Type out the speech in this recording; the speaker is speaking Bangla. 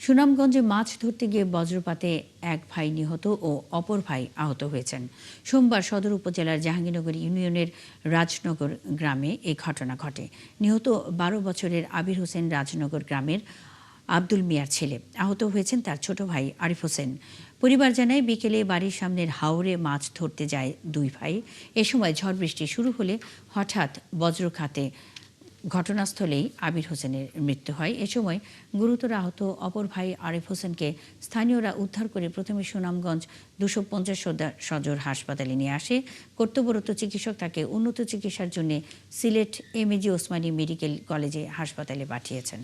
সুনামগঞ্জে মাছ ধরতে গিয়ে বজ্রপাতে এক ভাই নিহত ও অপর ভাই আহত হয়েছেন। সোমবার সদর উপজেলার জাহাঙ্গীরনগর ইউনিয়নের রাজনগর গ্রামে এই ঘটনা ঘটে। নিহত ১২ বছরের আবির হোসেন রাজনগর গ্রামের আব্দুল মিয়ার ছেলে। আহত হয়েছেন তার ছোট ভাই আরিফ হোসেন। পরিবার জানায়, বিকেলে বাড়ির সামনের হাওরে মাছ ধরতে যায় দুই ভাই। এ সময় ঝড় বৃষ্টি শুরু হলে হঠাৎ বজ্রঘাতে ঘটনাস্থলেই আবির হোসেনের মৃত্যু হয়। এ সময় গুরুতর আহত অপর ভাই আরিফ হোসেনকে স্থানীয়রা উদ্ধার করে প্রথমে সুনামগঞ্জ ২৫০ সদর হাসপাতালে নিয়ে আসে। কর্তব্যরত চিকিৎসক তাকে উন্নত চিকিৎসার জন্য সিলেট এমএজি ওসমানী মেডিকেল কলেজে হাসপাতালে পাঠিয়েছেন।